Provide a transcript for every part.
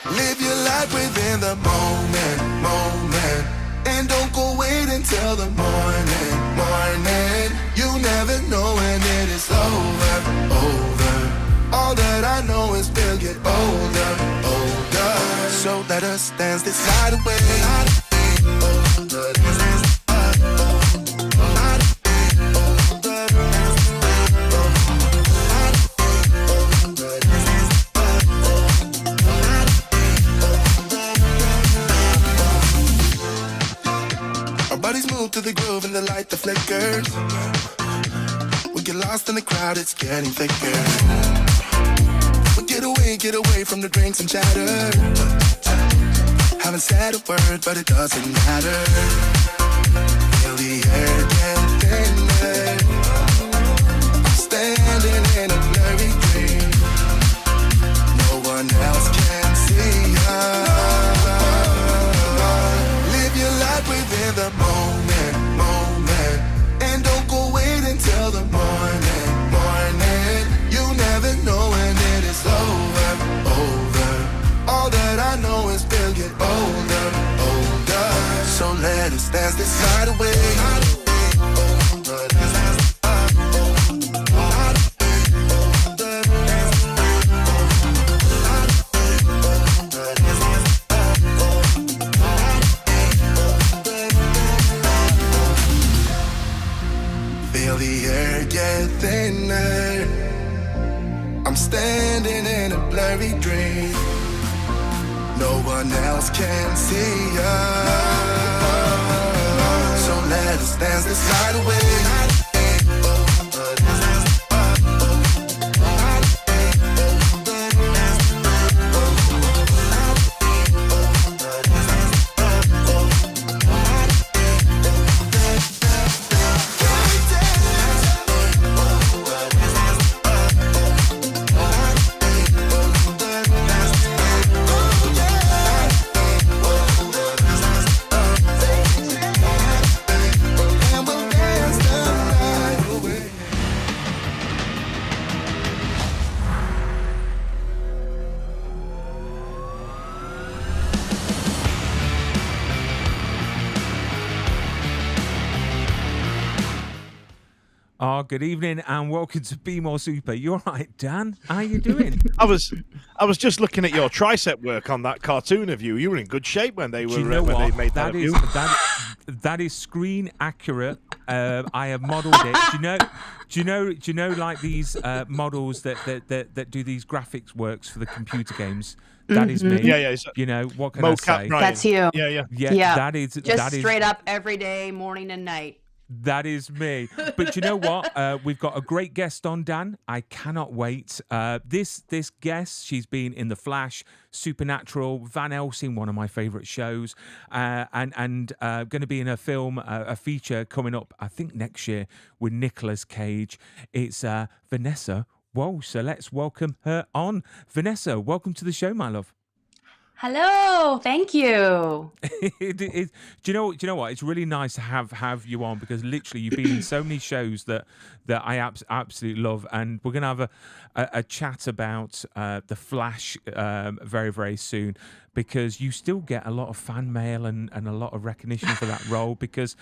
Live your life within the moment, and don't go wait until the morning. You never know when it is over. All that I know is we'll get older. So let us dance this night away. To the groove and the light that flickers. We get lost in the crowd, it's getting thicker. We get away from the drinks and chatter. Haven't said a word, but it doesn't matter. Feel the air get thinner. I'm standing in a blurry dream. No one else can see us. Live your life within the moment. And don't go wait until the morning. You never know when it is over. All that I know is we'll get older. So let us dance this night away. Feel the air get thinner. I'm standing in a blurry dream. No one else can see us. So let us dance this night away. Good evening and welcome to Be More Super. You all right, Dan? How you doing? I was just looking at your tricep work on that cartoon of you. You were in good shape when they were you know when what? they made that of you. That is screen accurate. I have modelled it. Do you know like these models that do these graphics works for the computer games? That is me. Yeah. You know what can I say? Brian. That's you. Yeah. That is just straight up every day, morning and night. That is me. But you know what? We've got a great guest on, Dan. I cannot wait. This guest, she's been in The Flash, Supernatural, Van Helsing, one of my favourite shows, and going to be in a film, a feature coming up, I think next year, with Nicolas Cage. It's Vanessa Walsh. So let's welcome her on. Vanessa, welcome to the show, my love. Hello, thank you. Do you know what? It's really nice to have you on because literally you've been in so many shows that I absolutely love, and we're gonna have a chat about The Flash very, very soon because you still get a lot of fan mail and a lot of recognition for that role because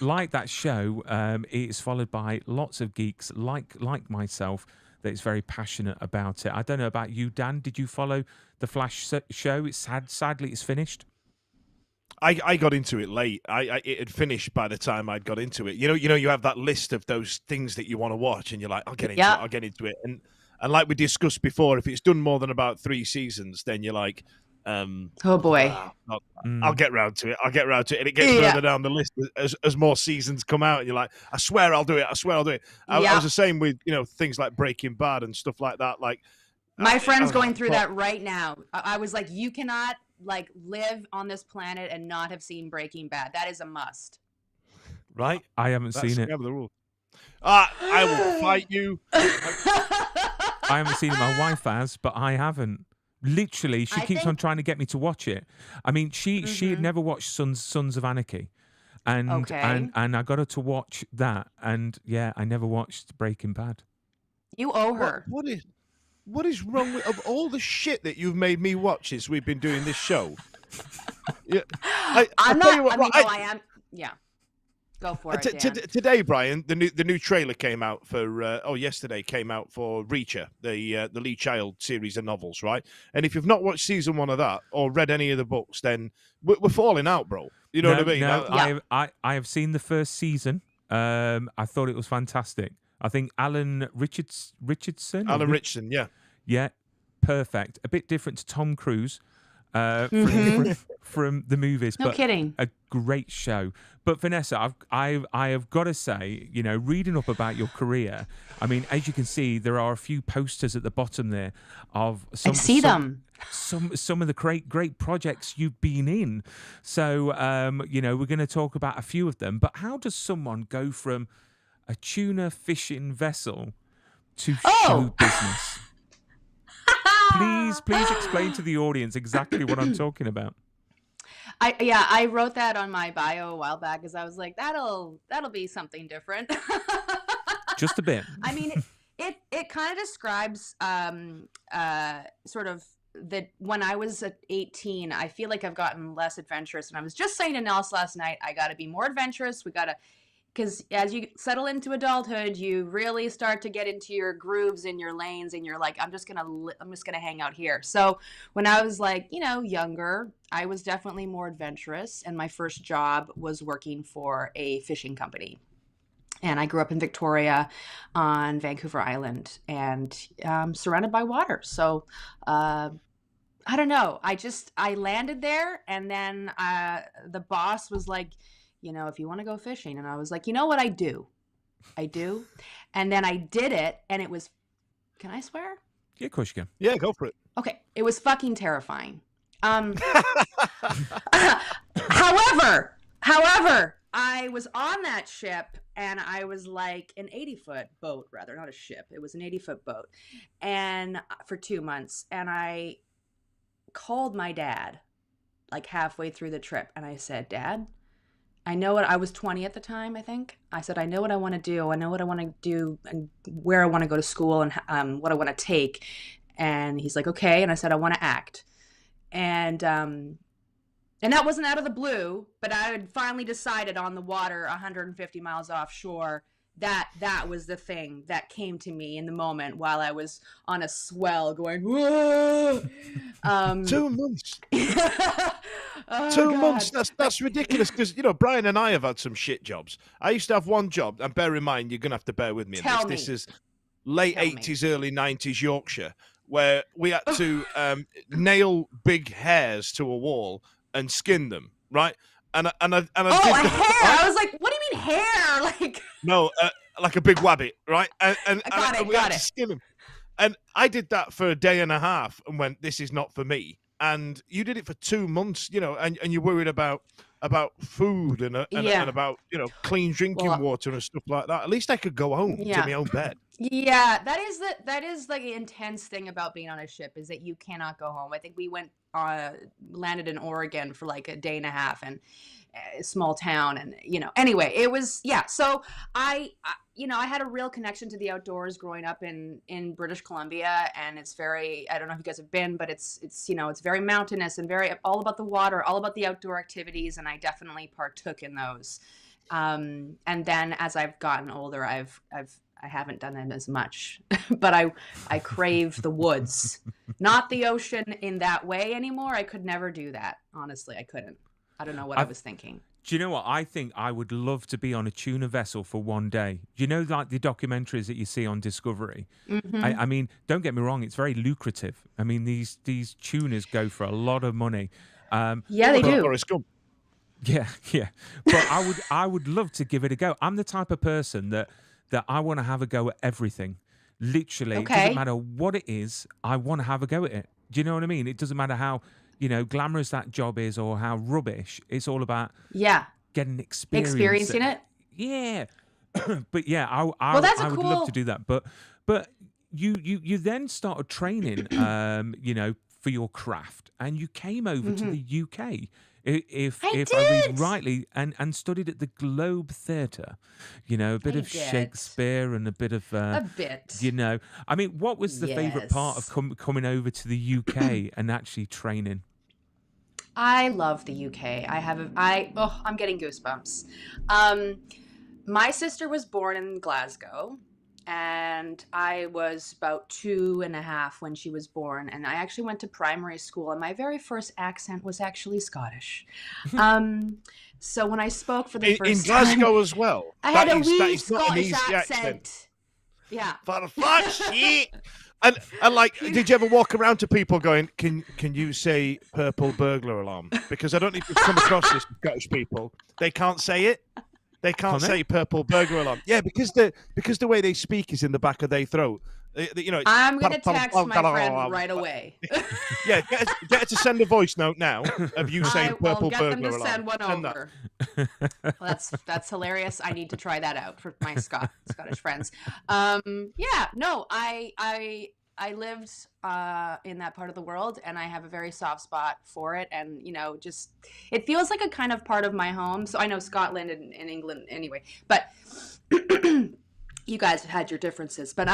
like that show, it's followed by lots of geeks like myself that is very passionate about it. I don't know about you, Dan. Did you follow the Flash show? It's sadly it's finished. I got into it late. It had finished by the time I'd got into it. You know, you have that list of those things that you want to watch, and you're like, I'll get into it. And like we discussed before, if it's done more than about 3 seasons, then you're like, oh boy, I'll get round to it. And it gets further down the list as more seasons come out, and you're like, I swear I'll do it. I was the same with things like Breaking Bad and stuff like that. Like my friend's going through that right now. I was like, you cannot live on this planet and not have seen Breaking Bad. That is a must. Right? I haven't seen it. The rule. I will fight you. I haven't seen it. My wife has, but I haven't. Literally, she keeps on trying to get me to watch it. I mean, she had never watched Sons of Anarchy. and Okay. and I got her to watch that, and yeah, I never watched Breaking Bad. You owe her. What is wrong with of all the shit that you've made me watch since we've been doing this show? Yeah, I'm tell not. you what, I mean, right, no, I am. Yeah. Go for it, Dan. today, Brian, the new trailer came out for yesterday came out for Reacher, the Lee Child series of novels, right? And if you've not watched season 1 of that or read any of the books, then we're falling out, bro. You know what I mean? No, Yeah. I have seen the first season. I thought it was fantastic. I think Alan Richardson. Alan Richardson, yeah. Yeah, perfect. A bit different to Tom Cruise from the movies, No but kidding. a great show. But Vanessa, I have got to say, you know, reading up about your career, I mean, as you can see, there are a few posters at the bottom there of some of the great projects you've been in. So, you know, we're going to talk about a few of them. But how does someone go from a tuna fishing vessel to show business? Please explain to the audience exactly what I'm talking about. I wrote that on my bio a while back because I was like, that'll be something different. Just a bit. I mean, it kind of describes sort of that when I was at 18, I feel like I've gotten less adventurous. And I was just saying to Nels last night, I got to be more adventurous. Because as you settle into adulthood, you really start to get into your grooves and your lanes, and you're like, I'm just gonna hang out here. So when I was like, you know, younger, I was definitely more adventurous, and my first job was working for a fishing company. And I grew up in Victoria on Vancouver Island, and surrounded by water. So I don't know. I landed there, and then the boss was like, you know, if you want to go fishing. And I was like, you know what? I do. And then I did it, and it was, can I swear? Yeah, of course you can. Yeah, go for it. Okay. It was fucking terrifying. However, I was on that ship, and I was like an 80-foot boat, rather, not a ship. It was an 80-foot boat. And for 2 months, and I called my dad like halfway through the trip, and I said, Dad, I was 20 at the time, I think. I said, I know what I want to do. I know what I want to do and where I want to go to school and what I want to take. And he's like, okay. And I said, I want to act. And that wasn't out of the blue, but I had finally decided on the water 150 miles offshore that was the thing that came to me in the moment while I was on a swell going, whoa. 2 months. Oh, 2 God. months. That's ridiculous because, you know, Brian and I have had some shit jobs. I used to have one job, and bear in mind, you're going to have to bear with me. This is late 80s, early 90s Yorkshire, where we had to nail big hares to a wall and skin them, right? And I did a hair! I was like, what do you mean hair? Like no, like a big wabbit, right? And we had to it. skin them. And I did that for a day and a half and went, this is not for me. And you did it for 2 months, you know, and you're worried about food and about, you know, clean drinking water and stuff like that. At least I could go home to my own bed. Yeah, that is like the intense thing about being on a ship is that you cannot go home. I think we landed in Oregon for like a day and a half, and a small town, and you know, anyway, it was so I had a real connection to the outdoors growing up in British Columbia, and it's very, I don't know if you guys have been, but it's you know, it's very mountainous and very all about the water, all about the outdoor activities, and I definitely partook in those. And then as I've gotten older, I haven't done it as much, but I crave the woods, not the ocean in that way anymore. I could never do that. Honestly, I couldn't. I don't know what I was thinking. Do you know what? I think I would love to be on a tuna vessel for one day. You know, like the documentaries that you see on Discovery? Mm-hmm. I mean, don't get me wrong, it's very lucrative. I mean, these tunas go for a lot of money. Yeah, they do. Yeah. But I would love to give it a go. I'm the type of person that I want to have a go at everything. Literally, It doesn't matter what it is, I want to have a go at it. Do you know what I mean? It doesn't matter how, you know, glamorous that job is or how rubbish. It's all about getting experience. Experiencing it? Yeah. But yeah, I would love to do that. But you then started training, you know, for your craft, and you came over to the UK. If I read rightly, and studied at the Globe Theatre, a bit of Shakespeare and a bit of a bit. I mean, what was the favourite part of coming over to the UK and actually training? I love the UK. I'm getting goosebumps. My sister was born in Glasgow, and I was about 2.5 when she was born. And I actually went to primary school, and my very first accent was actually Scottish. So when I spoke for the first time... In Glasgow as well? I had a wee Scottish accent. Yeah. For fuck's sake! And like, did you ever walk around to people going, can you say purple burglar alarm? Because I don't need to come across this with Scottish people. They can't say it. They can't say purple burglar alarm. Yeah, because the way they speak is in the back of their throat. I'm going to text my friend right away. Yeah, get her to send a voice note now of you saying purple burglar alarm. I'll get them to send one over. Well, that's hilarious. I need to try that out for my Scottish friends. I lived in that part of the world, and I have a very soft spot for it. And, just it feels like a kind of part of my home. So I know Scotland and England anyway, but you guys have had your differences. But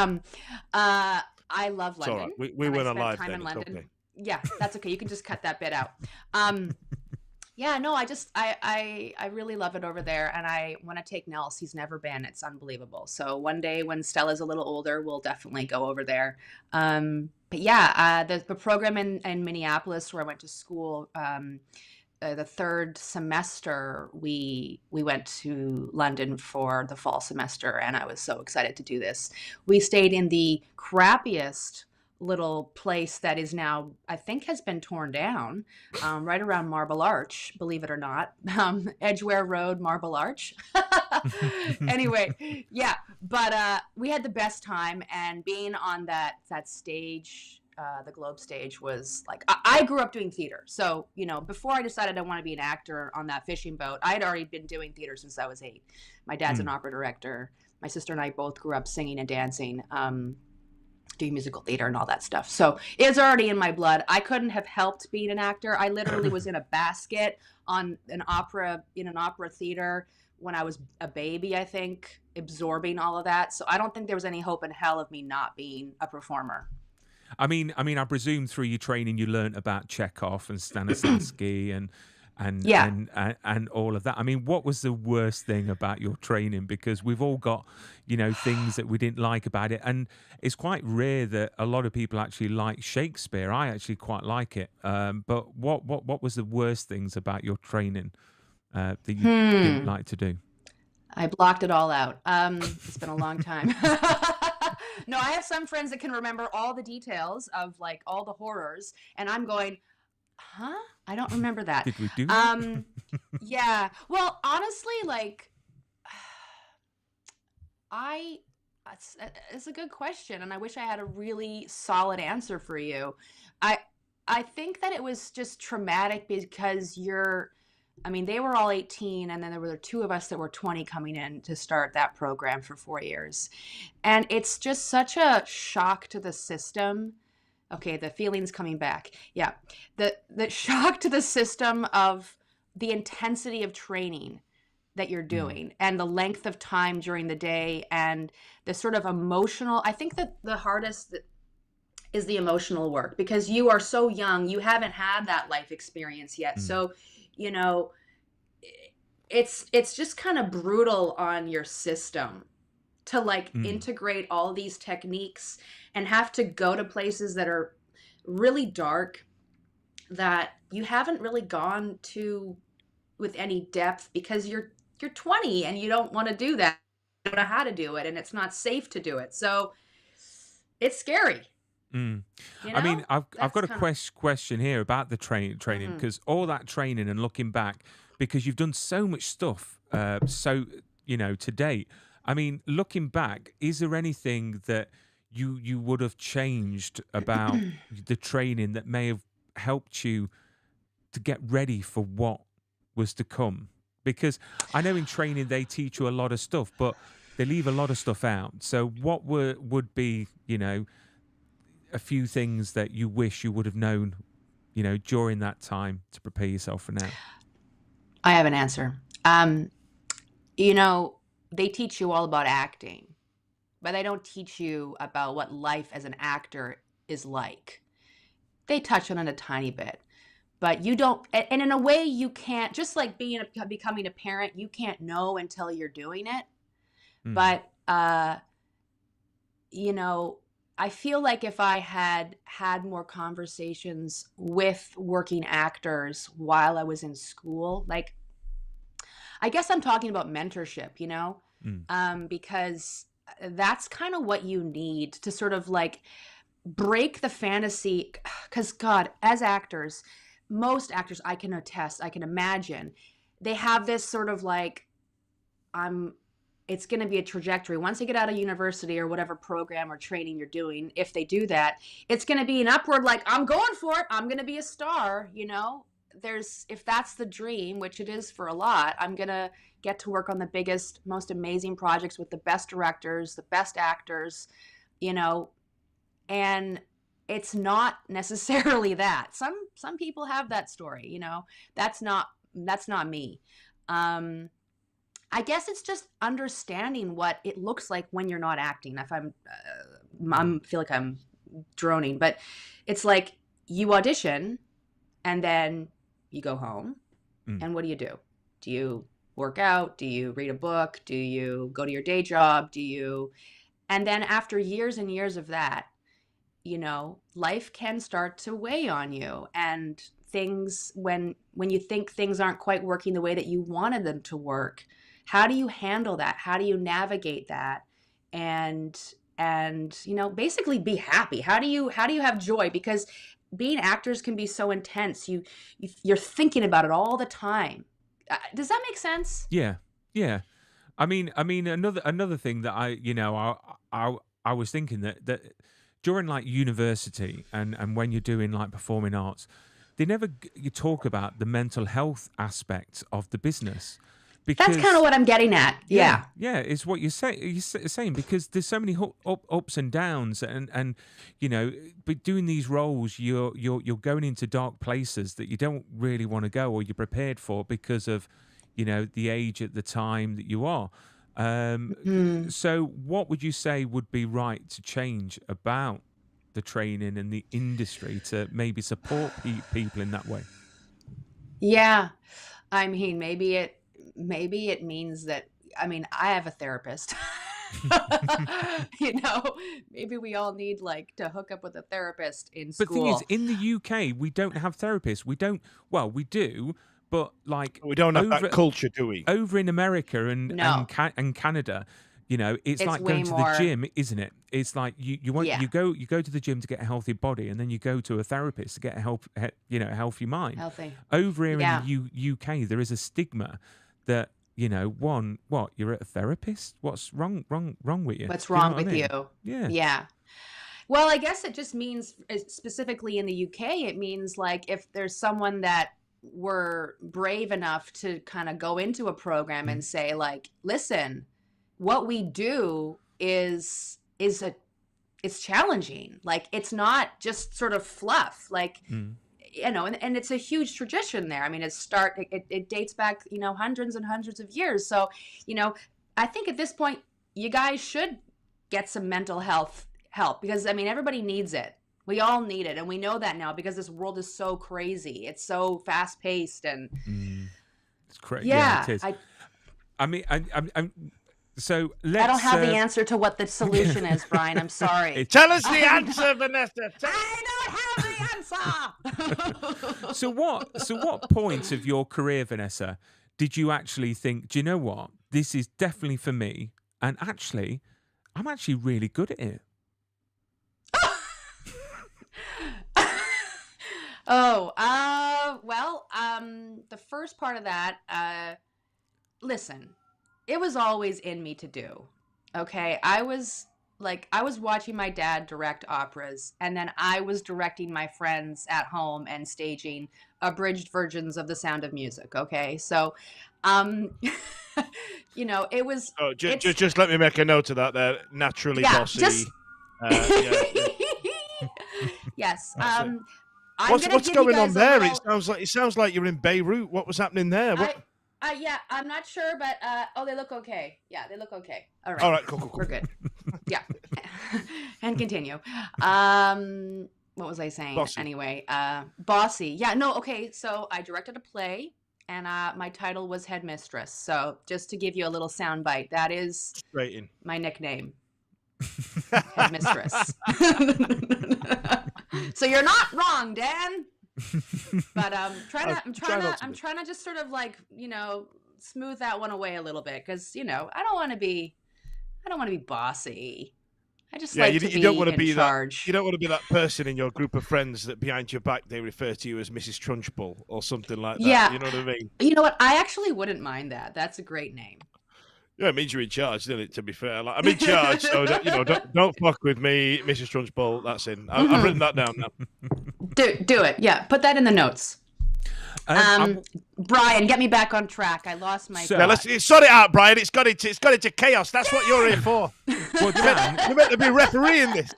I love London. Right. We weren't alive then. In London. Okay. Yeah, that's okay. You can just cut that bit out. I really love it over there, and I want to take Nels. He's never been. It's unbelievable. So one day when Stella's a little older, we'll definitely go over there. The program in Minneapolis where I went to school, the third semester we went to London for the fall semester, and I was so excited to do this. We stayed in the crappiest little place that is now, I think, has been torn down, right around Marble Arch, believe it or not. Edgware Road, Marble Arch. Anyway, yeah, but we had the best time, and being on that stage, the Globe stage, was like, I grew up doing theater. So, before I decided I want to be an actor on that fishing boat, I had already been doing theater since I was 8. My dad's an opera director. My sister and I both grew up singing and dancing, doing musical theater and all that stuff. So it's already in my blood. I couldn't have helped being an actor. I literally was in a basket in an opera theater when I was a baby, I think, absorbing all of that. So I don't think there was any hope in hell of me not being a performer. I mean, I presume through your training you learnt about Chekhov and Stanislavski and all of that. I mean, what was the worst thing about your training? Because we've all got, things that we didn't like about it, and it's quite rare that a lot of people actually like Shakespeare. I actually quite like it. But what was the worst things about your training that you didn't like to do? I blocked it all out. It's been a long time. No, I have some friends that can remember all the details of like all the horrors, and I'm going, huh? I don't remember that. Did we do that? Yeah. Well, honestly, like, it's a good question, and I wish I had a really solid answer for you. I think that it was just traumatic because they were all 18, and then there were 2 of us that were 20 coming in to start that program for 4 years. And it's just such a shock to the system. Okay, the feeling's coming back. Yeah. The shock to the system of the intensity of training that you're doing and the length of time during the day and the sort of emotional. I think that the hardest is the emotional work because you are so young. You haven't had that life experience yet. So, it's just kind of brutal on your system to integrate all these techniques and have to go to places that are really dark that you haven't really gone to with any depth because you're 20 and you don't want to do that. You don't know how to do it, and it's not safe to do it. So it's scary. I mean, I've got a question here about the training because all that training and looking back, because you've done so much stuff, to date. I mean, looking back, is there anything that you would have changed about the training that may have helped you to get ready for what was to come? Because I know in training they teach you a lot of stuff, but they leave a lot of stuff out. So what would be, a few things that you wish you would have known, during that time to prepare yourself for now? I have an answer. They teach you all about acting, but they don't teach you about what life as an actor is like. They touch on it a tiny bit, but you don't. And in a way, you can't. Just like becoming a parent, you can't know until you're doing it. But I feel like if I had more conversations with working actors while I was in school, like, I guess I'm talking about mentorship, because that's kind of what you need to sort of like break the fantasy. Because God, as actors, most actors I can attest, I can imagine, they have this sort of like, it's going to be a trajectory. Once they get out of university or whatever program or training you're doing, if they do that, it's going to be an upward, like, I'm going for it. I'm going to be a star, if that's the dream, which it is for a lot, I'm going to get to work on the biggest, most amazing projects with the best directors, the best actors, and it's not necessarily that. Some people have that story, that's not me. I guess it's just understanding what it looks like when you're not acting. If I feel like I'm droning, but it's like you audition and then you go home. And what do? Do you work out? Do you read a book? Do you go to your day job? And then after years and years of that, life can start to weigh on you, and things, when you think things aren't quite working the way that you wanted them to work, how do you handle that? How do you navigate that? And basically be happy. How do you have joy? Because being actors can be so intense. You're thinking about it all the time. Does that make sense? Yeah. I mean, another thing that I was thinking that during like university and when you're doing like performing arts, you talk about the mental health aspects of the business. Because, that's kind of what I'm getting at. Yeah, it's what you're saying, because there's so many ups and downs, and but doing these roles, you're going into dark places that you don't really want to go, or you're prepared for because of the age at the time that you are. So what would you say would be right to change about the training and the industry to maybe support people in that way? Yeah, I mean, maybe it means that, I have a therapist. Maybe we all need like to hook up with a therapist in school. But the thing is, in the UK, we don't have therapists. We do, but like we don't have that culture, do we? Over in America and Canada, it's like going to the gym, isn't it? It's like you go to the gym to get a healthy body, and then you go to a therapist to get a healthy mind. Healthy. Over here in the UK, there is a stigma that you're a therapist. What's wrong with you? What's wrong with you? Yeah. Well, I guess it just means, specifically in the UK, it means like if there's someone that were brave enough to kind of go into a program and say like, listen, what we do is it's challenging. Like, it's not just sort of fluff. Like, and it's a huge tradition there. I mean, it dates back, hundreds and hundreds of years. So, I think at this point, you guys should get some mental health help, because everybody needs it. We all need it, and we know that now because this world is so crazy. It's so fast paced, and it's crazy. Yeah, it is. So I don't have the answer to what the solution is, Brian. I'm sorry. Tell us the answer, Vanessa. I don't have the answer. So what point of your career, Vanessa, did you actually think, do you know what? This is definitely for me, and actually, I'm actually really good at it. The first part of that, listen, it was always in me to do. Okay. I was watching my dad direct operas, and then I was directing my friends at home and staging abridged versions of The Sound of Music. Okay. So, it was, just let me make a note of that there. Naturally bossy. Yes. What's going on there? It sounds like you're in Beirut. What was happening there? Yeah, I'm not sure, but they look okay. Yeah, they look okay. All right, cool. We're good. Yeah. And continue. What was I saying? Bossy. Anyway, bossy. Yeah, no, okay. So I directed a play, and my title was Headmistress. So just to give you a little soundbite, that is Straight in. my nickname, Headmistress. So you're not wrong, Dan. But I'm trying to just sort of like, smooth that one away a little bit, because I don't want to be bossy. I just like to be in charge. You don't want to be that person in your group of friends that behind your back they refer to you as Mrs. Trunchbull or something like that. Yeah. You know what I mean? You know what? I actually wouldn't mind that. That's a great name. Yeah, it means you're in charge, doesn't it? To be fair, like, I'm in charge, so don't fuck with me, Mrs. Trunchbull. That's in. I've written that down now. Do it. Yeah, put that in the notes. Brian, get me back on track. I lost my. Yeah, let's sort it out, Brian. It's got into chaos. That's what you're here for. Well, Dan, you're meant to be refereeing this.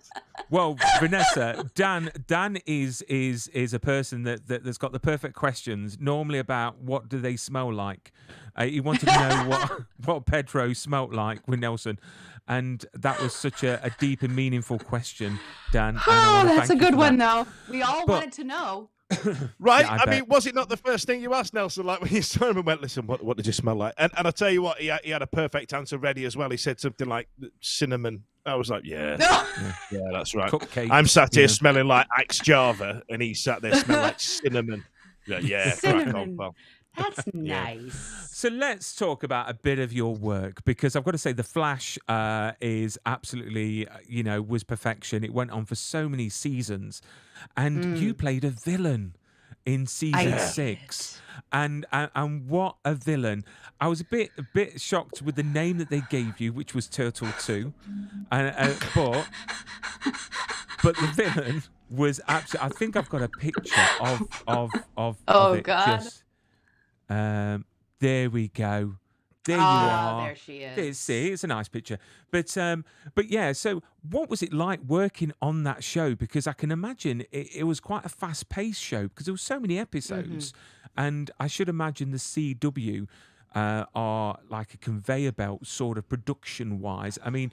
Well, Vanessa, Dan is a person that's got the perfect questions. Normally about what do they smell like. He wanted to know what Pedro smelt like with Nelson, and that was such a deep and meaningful question, Dan. Oh, that's a good one, though. We all wanted to know. Right? Yeah, I mean, was it not the first thing you asked Nelson, like when you saw him and went, listen, what did you smell like? And I tell you what, he had a perfect answer ready as well. He said something like cinnamon. I was like, yeah, that's right. Cupcake, I'm sat here smelling like Axe Java, and he sat there smelling like cinnamon. Yeah, cinnamon. Crack on, pal. That's nice. So let's talk about a bit of your work, because I've got to say The Flash is absolutely, was perfection. It went on for so many seasons, and you played a villain in season 6. And what a villain. I was a bit shocked with the name that they gave you, which was Turtle 2. But the villain was absolutely, I think I've got a picture of it. God. There we go. There you are. There she is. It's a nice picture. But yeah, so what was it like working on that show? Because I can imagine it was quite a fast-paced show, because there were so many episodes. And I should imagine the CW are like a conveyor belt sort of production-wise. I mean,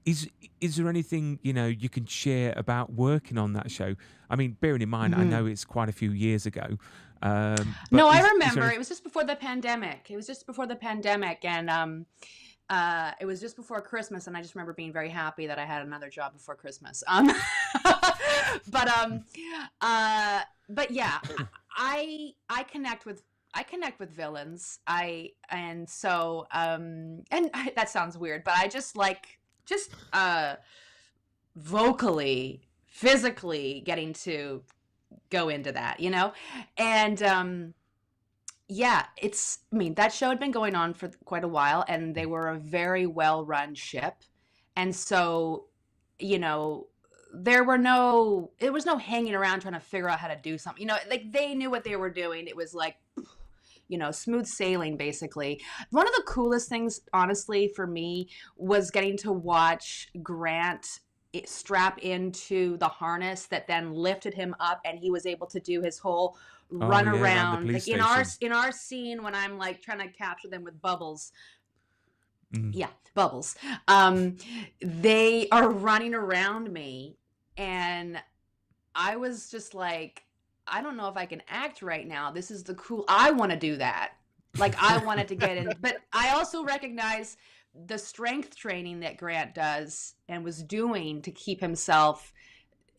is there anything, you can share about working on that show? I mean, bearing in mind, I know it's quite a few years ago. No, I remember. It was just before the pandemic. And it was just before Christmas, and I just remember being very happy that I had another job before Christmas. But yeah, I connect with villains. And that sounds weird, but I just like vocally, physically getting to go into that, and yeah, that show had been going on for quite a while, and they were a very well run ship, and so there was no hanging around trying to figure out how to do something. Like they knew what they were doing. It was like smooth sailing, basically. One of the coolest things, honestly, for me was getting to watch Grant strap into the harness that then lifted him up, and he was able to do his whole run around. Like in our scene when I'm like trying to capture them with Bubbles. Yeah, Bubbles. They are running around me, and I was just like, I don't know if I can act right now. This is I want to do that. Like, I wanted to get in, but I also recognize the strength training that Grant does and was doing to keep himself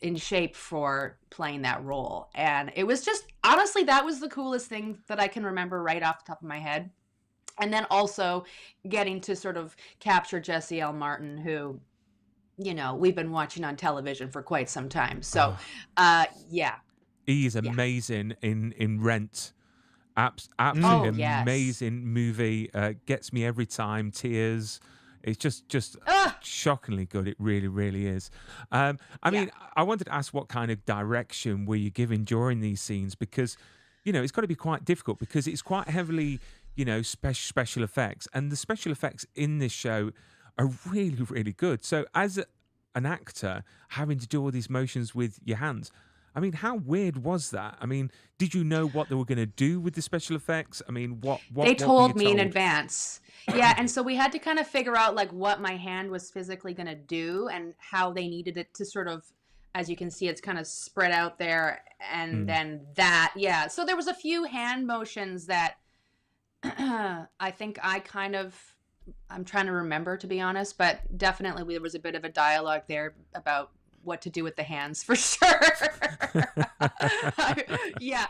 in shape for playing that role. And it was just, honestly, that was the coolest thing that I can remember right off the top of my head. And then also getting to sort of capture Jesse L. Martin, who, we've been watching on television for quite some time. So, yeah. He's amazing in Rent. Absolutely amazing movie. Gets me every time. Tears. It's just shockingly good. It really, really is. I mean, I wanted to ask, what kind of direction were you given during these scenes? Because, it's got to be quite difficult, because it's quite heavily, special effects. And the special effects in this show are really, really good. So as an actor, having to do all these motions with your hands, I mean, how weird was that? I mean, did you know what they were going to do with the special effects? I mean, what They told me in told? advance. Yeah, and so we had to kind of figure out like what my hand was physically going to do and how they needed it to sort of, as you can see, it's kind of spread out there, and then that, yeah. So there was a few hand motions that I think I'm trying to remember, to be honest, but definitely there was a bit of a dialogue there about what to do with the hands for sure. Yeah,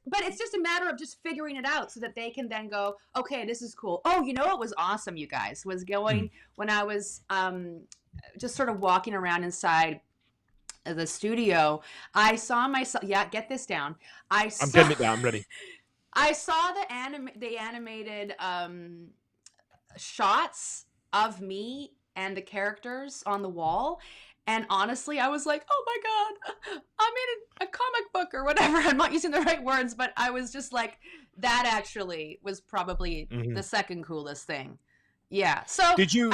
but it's just a matter of just figuring it out so that they can then go, okay, this is cool. Oh, you know what was awesome, you guys, was going when I was just sort of walking around inside the studio. I saw myself. Yeah, get this down. I'm getting it down. I'm ready. I saw the animated shots of me and the characters on the wall. And honestly, I was like, oh my God, I'm in a comic book or whatever. I'm not using the right words, but I was just like, that actually was probably the second coolest thing. Yeah. So did you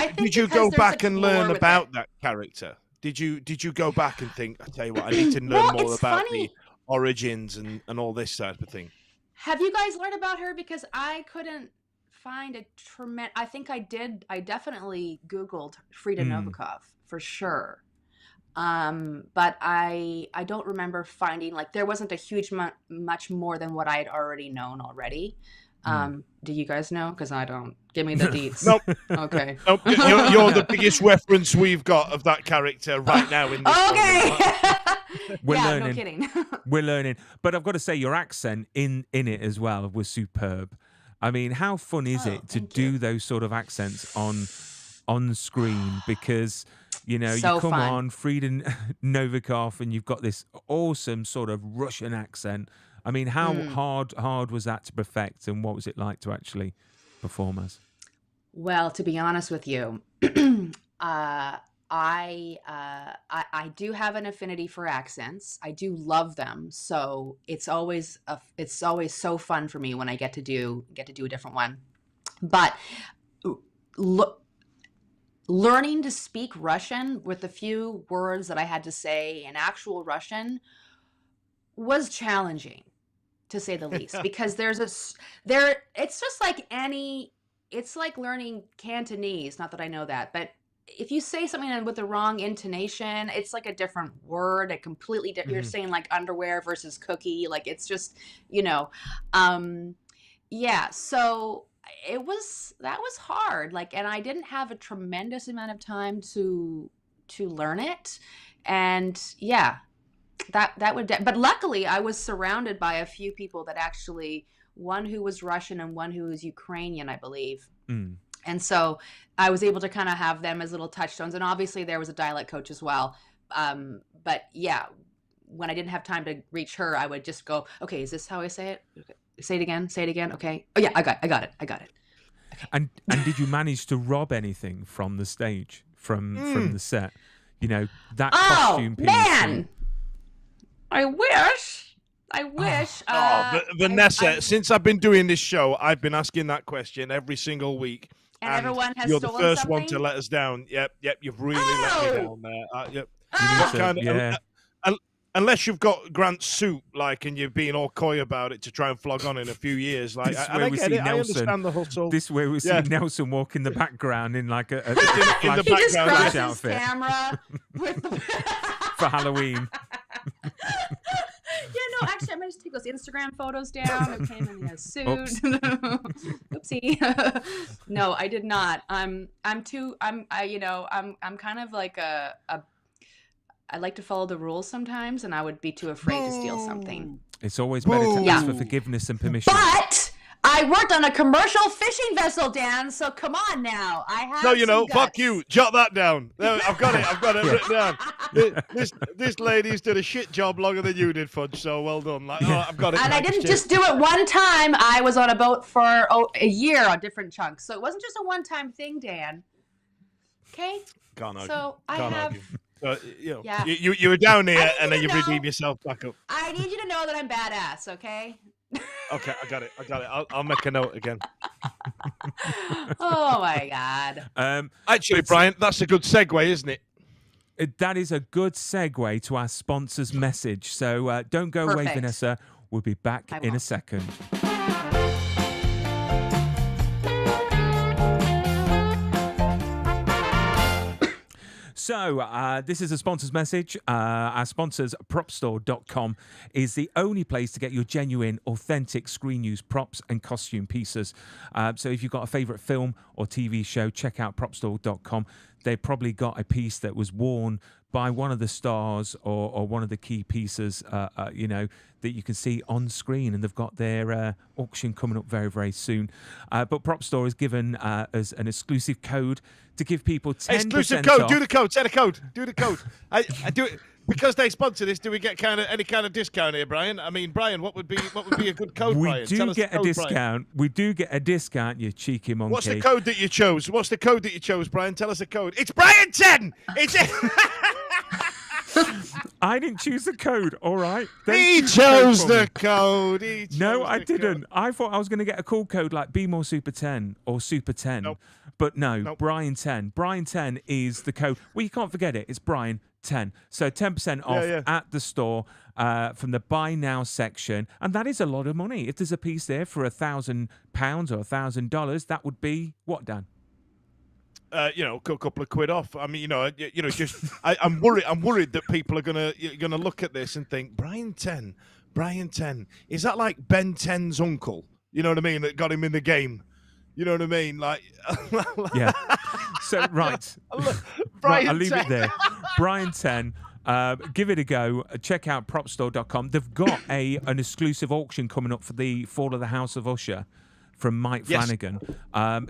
go back and learn about that character? Did you go back and think, I tell you what, I need to learn more about the origins and all this type of thing? Have you guys learned about her? Because I couldn't find a tremendous. I think I did. I definitely Googled Frida Novikov for sure. But I don't remember finding, like, there wasn't a huge much more than what I had already known already. Do you guys know? Because I don't. Give me the deets. Nope. Okay. Nope. You're the biggest reference we've got of that character right now in this Okay. We're learning. No kidding. We're learning. But I've got to say, your accent in it as well was superb. I mean, how fun is it to do those sort of accents on screen? Because you know, so you come fun. on Frida Novikov and you've got this awesome sort of Russian accent. I mean, how hard was that to perfect, and what was it like to actually perform as? Well, to be honest with you, I do have an affinity for accents. I do love them, so it's always so fun for me when I get to do a different one. But learning to speak Russian with the few words that I had to say in actual Russian was challenging, to say the least, because it's just like it's like learning Cantonese. Not that I know that, but if you say something with the wrong intonation, it's like a different word, a completely different. You're saying like underwear versus cookie, like it's just, yeah. So that was hard. Like, and I didn't have a tremendous amount of time to learn it, and yeah. That would, but luckily I was surrounded by a few people that actually, one who was Russian and one who was Ukrainian, I believe. And so I was able to kind of have them as little touchstones. And obviously there was a dialect coach as well. But yeah, when I didn't have time to reach her, I would just go, okay, is this how I say it? Okay. Say it again. Okay. Oh yeah, I got it. Okay. And did you manage to rob anything from the stage, from the set? You know, that costume piece. Man! I wish. Vanessa, since I've been doing this show, I've been asking that question every single week. And everyone has you're stolen the first something? one to let us down. Yep, you've really let me down there. Yep. What kind of, unless you've got Grant's suit, like, and you're being all coy about it to try and flog on in a few years, like, I understand the hustle. This way we see Nelson walk in the background in like a in the He just background crosses outfit camera with the for Halloween. Yeah, no, actually, I'm gonna just take those Instagram photos down. Okay, I'm in a suit. Oopsie. No, I did not. I'm kind of like I like to follow the rules sometimes, and I would be too afraid to steal something. It's always better to ask for forgiveness and permission. But I worked on a commercial fishing vessel, Dan. So come on now. I have. No, some guts. fuck you. Jot that down. There, I've got it written down. This lady's did a shit job longer than you did, Fudge. So well done. Like, I've got it. And I didn't just do it one time. I was on a boat for a year on different chunks. So it wasn't just a one-time thing, Dan. Okay. So I have. You were down here, and then you redeemed yourself back up. I need you to know that I'm badass. Okay. Okay, I got it. I'll make a note again. Oh my God. Actually, Brian, that's a good segue, isn't it? That is a good segue to our sponsor's message. So don't go away, Perfect. Vanessa. We'll be back I in a won't. second. So this is a sponsor's message. Our sponsors, propstore.com, is the only place to get your genuine, authentic screen use props and costume pieces. So if you've got a favourite film or TV show, check out propstore.com. They've probably got a piece that was worn by one of the stars or one of the key pieces, that you can see on screen, and they've got their auction coming up very, very soon. But Prop Store has given us an exclusive code to give people 10% Exclusive code. off. Do the code. Say the code. Do the code. I do it because they sponsor this. Do we get any kind of discount here, Brian? I mean, Brian, what would be a good code? We Brian? do Tell us get the a code, discount. Brian. We do get a discount, you cheeky monkey. What's the code that you chose? What's the code that you chose, Brian? Tell us the code. It's Brian 10. It's I didn't choose the code, all right? Don't He choose chose for the me. code. No, I didn't. I thought I was going to get a cool code like Be More Super 10 or Super 10. Nope. But no, Nope. Brian 10. Brian 10 is the code. Well, you can't forget it. It's Brian 10. So 10% off at the store from the Buy Now section. And that is a lot of money. If there's a piece there for £1,000 or $1,000, that would be what, Dan? A couple of quid off. I mean, just I'm worried that people are gonna look at this and think Brian 10. Is that like Ben 10's uncle? You know what I mean? That got him in the game. You know what I mean? Like, Yeah. So right, Brian I'll leave 10. it there. Brian 10. Give it a go. Check out propstore.com. They've got an exclusive auction coming up for the Fall of the House of Usher from Mike Flanagan.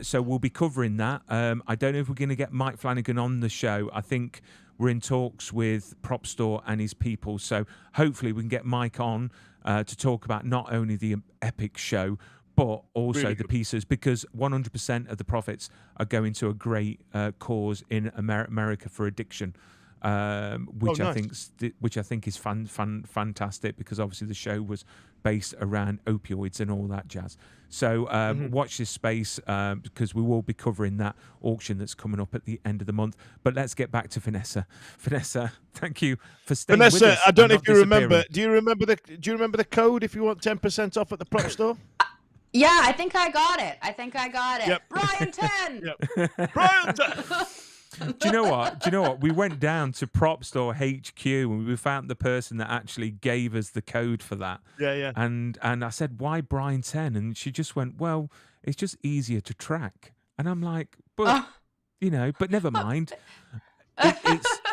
So we'll be covering that. I don't know if we're going to get Mike Flanagan on the show. I think we're in talks with Prop Store and his people. So hopefully we can get Mike on to talk about not only the epic show, but also Really the good. pieces, because 100% of the profits are going to a great cause in America for addiction. Which nice. I think is fantastic, because obviously the show was based around opioids and all that jazz. So watch this space, because we will be covering that auction that's coming up at the end of the month. But let's get back to Vanessa. Vanessa, thank you for staying with Vanessa, us. I don't and know not if you remember. disappearing. Do you remember the code if you want 10% off at the Prop Store? Yeah, I think I got it. Yep. Brian 10. Yep. Brian 10. Do you know what? We went down to Prop Store HQ and we found the person that actually gave us the code for that. Yeah. And I said, why Brian 10? And she just went, well, it's just easier to track. And I'm like, but but never mind.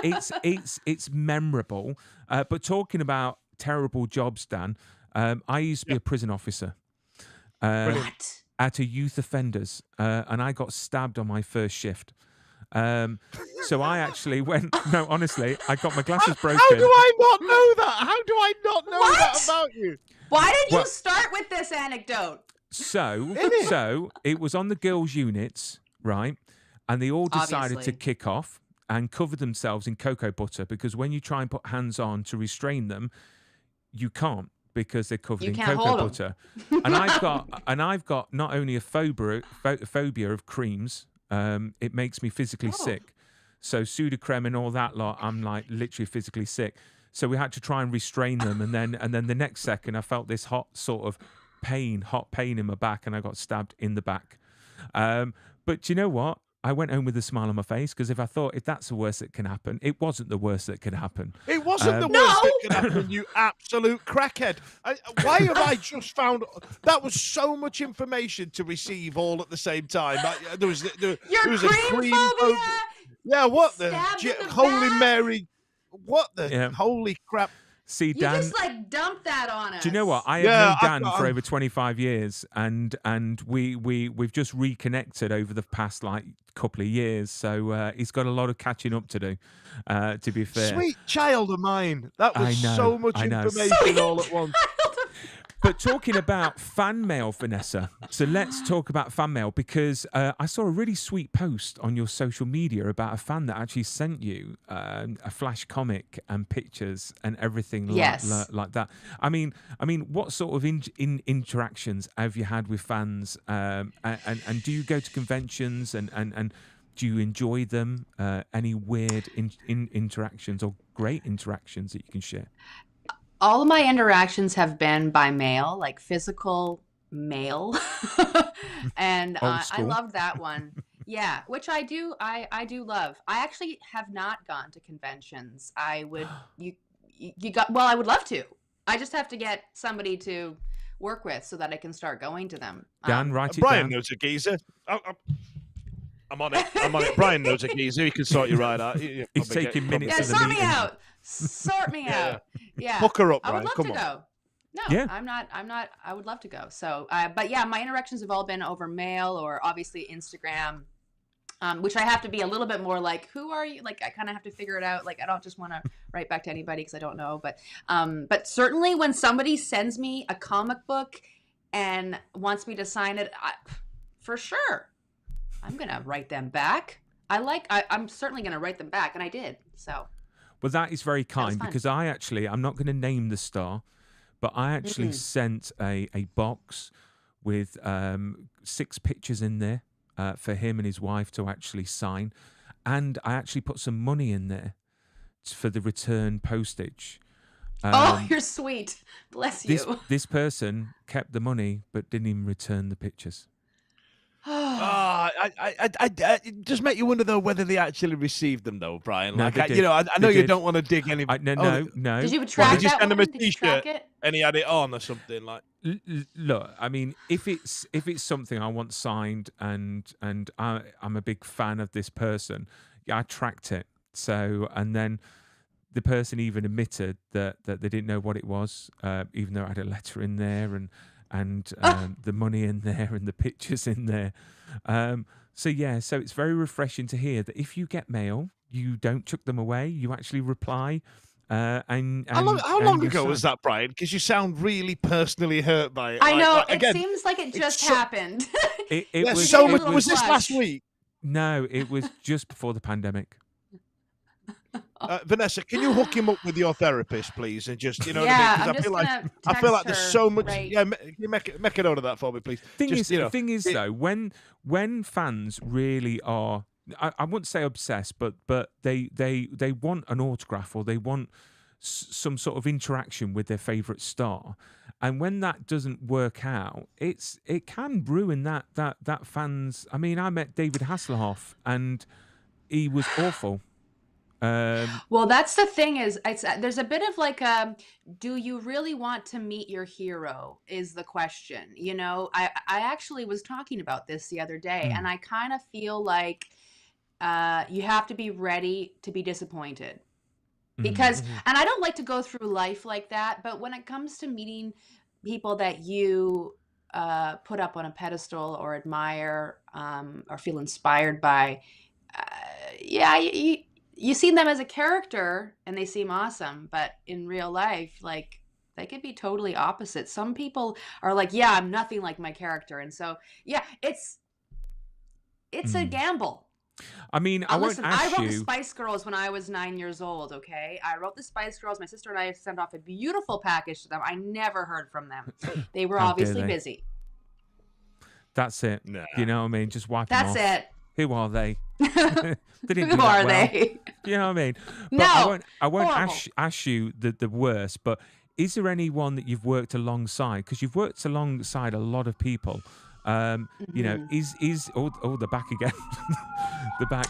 It's memorable. But talking about terrible jobs, Dan, I used to be a prison officer. What? At a youth offenders, and I got stabbed on my first shift. So I actually went. No, honestly, I got my glasses broken. How do I not know that? How do I not know that What? about you? Why did Well- you start with this anecdote? So it was on the girls' units, right? And they all decided Obviously. to kick off and cover themselves in cocoa butter, because when you try and put hands on to restrain them, you can't, because they're covered You in can't cocoa hold 'em. butter. And I've got not only a phobia of creams, it makes me physically sick. So Sudocrem and all that lot, I'm like literally physically sick. So we had to try and restrain them, and then the next second I felt this hot pain in my back, and I got stabbed in the back. But do you know what? I went home with a smile on my face, because if that's the worst that can happen, it wasn't the worst that could happen. It wasn't the worst that could happen, you absolute crackhead. Why have I just found that was so much information to receive all at the same time? There was Your a cream cream phobia. Yeah, what the Stabbed in the Holy back. Mary? What the Yeah. holy crap? See, You Dan, just like dumped that on us. do you know what? I have Yeah, known Dan for over 25 years, and we've just reconnected over the past couple of years. So he's got a lot of catching up to do. To be fair, Sweet child of mine. That was I know, so much I know. information all at once. But talking about fan mail, Vanessa. So let's talk about fan mail, because I saw a really sweet post on your social media about a fan that actually sent you a flash comic and pictures and everything like that. I mean, what sort of interactions have you had with fans? And do you go to conventions and Do you enjoy them? Any weird interactions or great interactions that you can share? All of my interactions have been by mail, like physical mail. And Old I school. love that one. Yeah, which I do. I do love. I actually have not gone to conventions. I would. You got. Well, I would love to. I just have to get somebody to work with so that I can start going to them. Dan, write it Brian down. knows a geezer. I'm on it. I'm on it. Brian knows a geezer. He can sort you right out. He's taking minutes Yeah, of the sort me meeting. out. Sort me Yeah. out. Yeah. Hook her up, I would Brian. love Come to on. go. No, Yeah. I'm not. I would love to go. So, but yeah, my interactions have all been over mail or obviously Instagram, which I have to be a little bit more like, who are you? Like, I kind of have to figure it out. Like, I don't just want to write back to anybody because I don't know. But certainly when somebody sends me a comic book and wants me to sign it, for sure, I'm gonna write them back. I'm certainly gonna write them back, and I did. So. Well, that is very kind fun. because I'm not going to name the star, but I actually sent a box with 6 pictures in there for him and his wife to actually sign. And I actually put some money in there for the return postage. You're sweet. Bless you. This person kept the money but didn't even return the pictures. It just make you wonder though whether they actually received them though, Brian. No, Like, they did. I know They you did. don't want to dig any. No. Did you track Did you that send him one? a Did you track T-shirt it? and he had it on or something like? Look, I mean, if it's something I want signed and I'm a big fan of this person, yeah, I tracked it. So, and then the person even admitted that they didn't know what it was, even though I had a letter in there and the money in there and the pictures in there. So it's very refreshing to hear that if you get mail, you don't chuck them away. You actually reply. How long ago was that, Brian? Because you sound really personally hurt by it. I know. Like, again, it seems like it just happened. Was this last week? No, it was just before the pandemic. Vanessa, can you hook him up with your therapist, please, and just what I mean? I'm Because just I feel like her, there's so much. right? Yeah, make a note of that for me, please. Thing is, though, when fans really are, I wouldn't say obsessed, but they want an autograph or they want some sort of interaction with their favorite star, and when that doesn't work out, it can ruin that fans. I mean, I met David Hasselhoff, and he was awful. Well, that's the thing is, there's a bit of like, do you really want to meet your hero is the question. You know, I actually was talking about this the other day, and I kind of feel like you have to be ready to be disappointed. Because, and I don't like to go through life like that, but when it comes to meeting people that you put up on a pedestal or admire or feel inspired by, you see them as a character and they seem awesome, but in real life, like, they could be totally opposite. Some people are like, yeah, I'm nothing like my character. And so, yeah, it's a gamble. I mean, I won't ask I wrote you. the Spice Girls when I was 9 years old, okay? I wrote the Spice Girls. My sister and I sent off a beautiful package to them. I never heard from them. They were How obviously dare they? busy. That's it. Nah. You know what I mean? Just wipe them off. That's it. Who are they? They didn't do Who that are well. they? You know what I mean? But No, I won't horrible. ask you the worst, but is there anyone that you've worked alongside? Because you've worked alongside a lot of people. You know, is the back again? The back.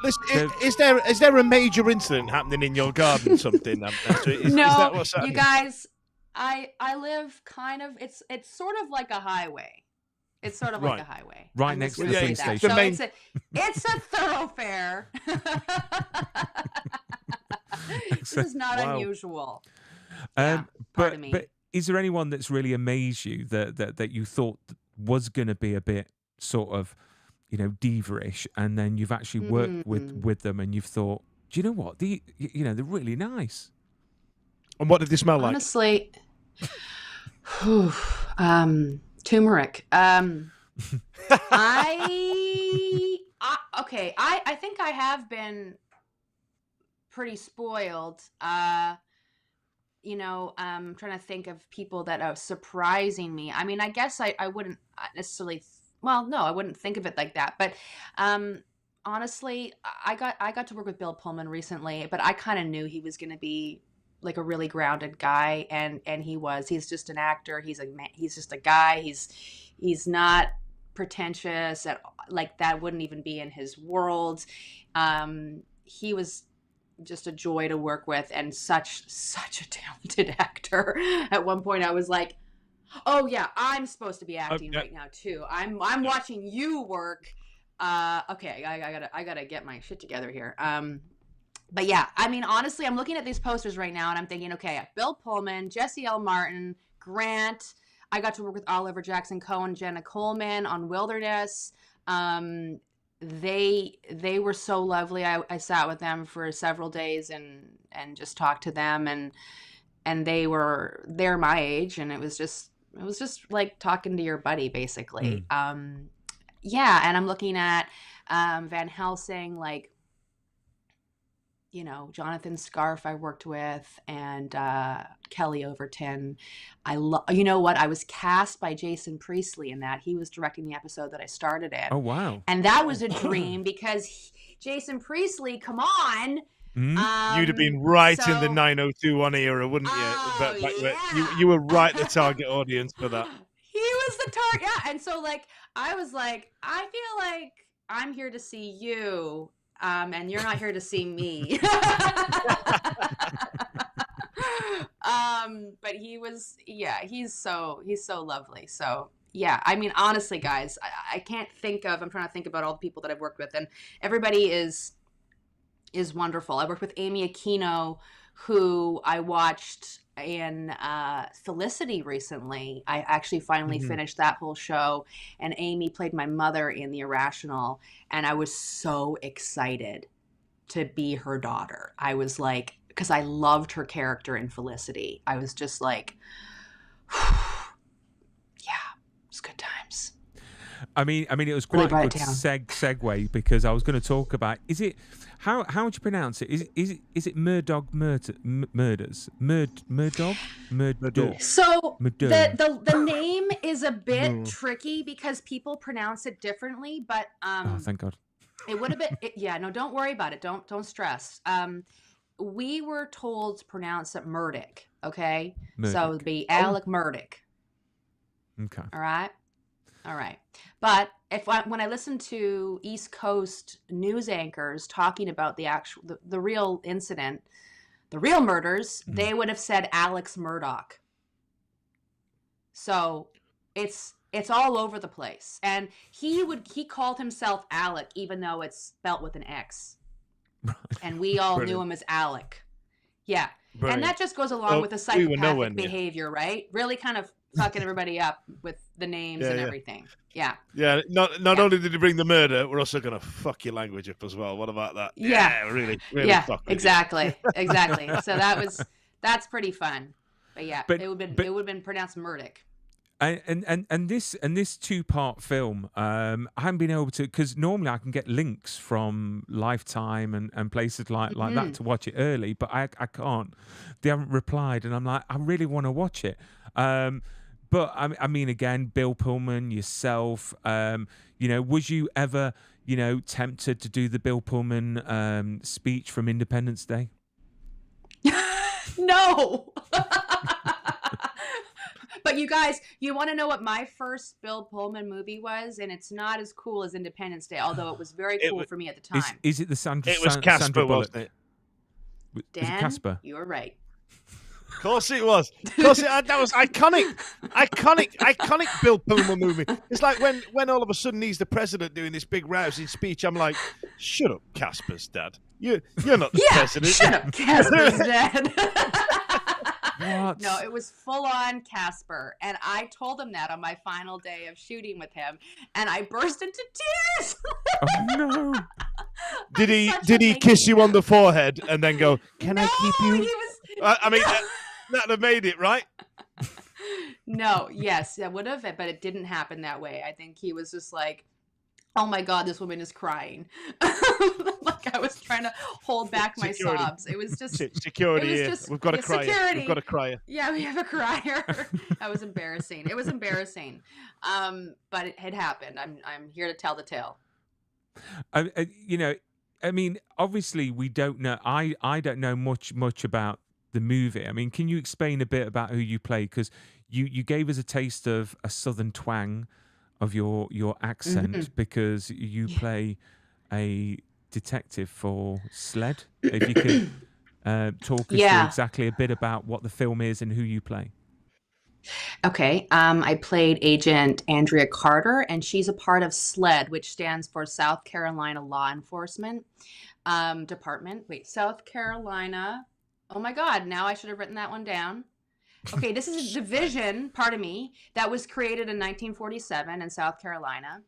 Listen, is there a major incident happening in your garden? Something? Is that what's happening? You guys, I live kind of. It's sort of like a highway. It's sort of like a highway. Right I'm next just to the gonna police say that. station. So it's a thoroughfare. This is not unusual. Pardon me. But is there anyone that's really amazed you that you thought was going to be a bit sort of, you know, diva-ish, and then you've actually worked with them and you've thought, do you know what? They're really nice. And what did they smell like? Honestly, turmeric. I think I have been pretty spoiled. You know, I'm trying to think of people that are surprising me. I mean, I guess I wouldn't necessarily. Well, no, I wouldn't think of it like that. But honestly, I got to work with Bill Pullman recently, but I kind of knew he was going to be like a really grounded guy, and he was. He's just an actor. He's just a guy. He's not pretentious at like that. Wouldn't even be in his world. He was just a joy to work with, and such a talented actor. At one point, I was like, "Oh yeah, I'm supposed to be acting right now too. I'm watching you work." Okay, I gotta get my shit together here. But yeah, I mean, honestly, I'm looking at these posters right now and I'm thinking, okay, Bill Pullman, Jesse L. Martin, Grant. I got to work with Oliver Jackson Cohen, Jenna Coleman on Wilderness. They were so lovely. I sat with them for several days and just talked to them, and they're my age, and it was just like talking to your buddy basically. Yeah, and I'm looking at Van Helsing, like, you know, Jonathan Scarf I worked with, and Kelly Overton. You know what? I was cast by Jason Priestley in that. He was directing the episode that I started in. Oh, wow. And that was a dream because Jason Priestley, come on. You'd have been right in the 90210 era, wouldn't you? Yeah. You were right the target audience for that. He was the target. Yeah. And so, like, I was like, I feel like I'm here to see you. And you're not here to see me. But he's so lovely. So yeah, I mean, honestly, guys, I can't think of, I'm trying to think about all the people that I've worked with, and everybody is wonderful. I worked with Amy Aquino, who I watched in Felicity recently. I actually finally finished that whole show, and Amy played my mother in The Irrational, and I was so excited to be her daughter. I was like, because I loved her character in Felicity. I was just like, yeah, it was good times. I mean, it was quite a good segue, because I was going to talk about, is it, how would you pronounce it? Is it Murdoch Murders? Murdoch? So the name is a bit tricky because people pronounce it differently, but oh, thank God. It would have been no, don't worry about it. Don't stress. We were told to pronounce it Murdoch, okay? Murdoch. So it'd be Alec Murdoch. Okay. All right. But when I listen to East Coast news anchors talking about the real incident, the real murders, they would have said Alex Murdoch. So it's all over the place. And he called himself Alec, even though it's spelt with an X. Right. And we all knew him as Alec. Yeah. Brilliant. And that just goes along with the psychopathic behavior, right? Really kind of fucking everybody up with the names and everything. Yeah. Yeah. Not only did he bring the murder, we're also gonna fuck your language up as well. What about that? Yeah. Really. Yeah. Fuck exactly. So that's pretty fun. But yeah, it would have been pronounced Murdoch. And this two-part film, I haven't been able to, because normally I can get links from Lifetime and places like that to watch it early, but I can't. They haven't replied, and I'm like, I really want to watch it. But I mean, again, Bill Pullman, yourself, was you ever, tempted to do the Bill Pullman speech from Independence Day? No. But you guys, you want to know what my first Bill Pullman movie was? And it's not as cool as Independence Day, although it was very cool for me at the time. Is it the Sandra? It was Casper, wasn't it? Dan, was it Casper? You were right. Of course it was. That was iconic Bill Pullman movie. It's like when all of a sudden he's the president doing this big rousing speech. I'm like, shut up, Casper's dad. You're not the president. Shut up, Casper's dad. What? No, it was full on Casper, and I told him that on my final day of shooting with him, and I burst into tears. Oh no! Did he kiss you on the forehead and then go, "Can I keep you?" He was... I mean, that'd have made it, right? No, yes, it would have, but it didn't happen that way. I think he was just like, oh my God, this woman is crying. Like I was trying to hold back my sobs. It was just security. We've got a crier. Security. We've got a crier. Yeah, we have a crier. That was embarrassing. It was embarrassing. But it had happened. I'm here to tell the tale. You know, I mean, obviously we don't know. I don't know much about the movie. I mean, can you explain a bit about who you play? Because you gave us a taste of a southern twang of your accent because you play a detective for SLED. If you could talk us through exactly a bit about what the film is and who you play. Okay. I played Agent Andrea Carter, and she's a part of SLED, which stands for South Carolina Law Enforcement Department. Wait, South Carolina. Oh my God, now I should have written that one down. Okay, this is a division, pardon me, that was created in 1947 in South Carolina.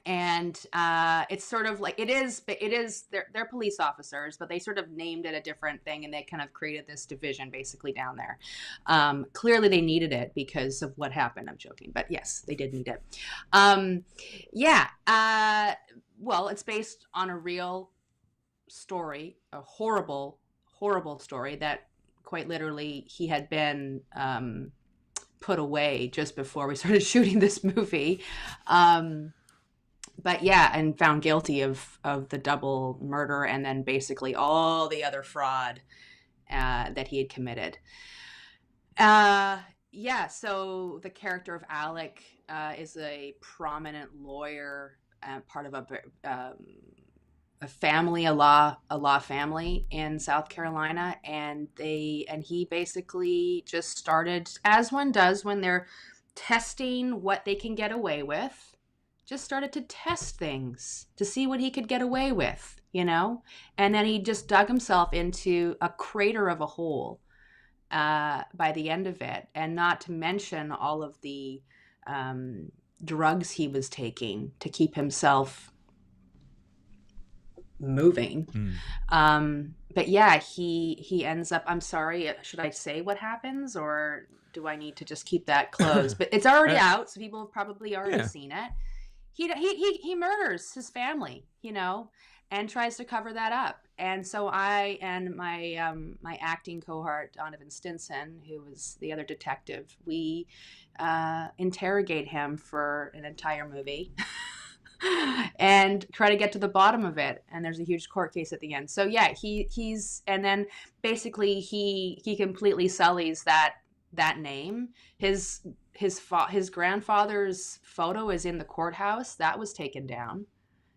And it's sort of like, they're police officers, but they sort of named it a different thing, and they kind of created this division basically down there. Clearly they needed it because of what happened. I'm joking, but yes, they did need it. Well, it's based on a real story, a horrible story that quite literally he had been put away just before we started shooting this movie. But yeah, and found guilty of the double murder and then basically all the other fraud that he had committed. So the character of Alec is a prominent lawyer, part of a family, a law family in South Carolina, and he basically just started, as one does when they're testing what they can get away with, just started to test things to see what he could get away with, you know? And then he just dug himself into a crater of a hole by the end of it, and not to mention all of the drugs he was taking to keep himself moving. But yeah, he ends up, I'm sorry, should I say what happens, or do I need to just keep that closed? But it's already out, so people have probably already seen it. He murders his family, you know, and tries to cover that up. And so I and my my acting cohort, Donovan Stinson, who was the other detective, we interrogate him for an entire movie and try to get to the bottom of it. And there's a huge court case at the end. So yeah, he's and then basically he completely sullies that name. His grandfather's photo is in the courthouse. That was taken down,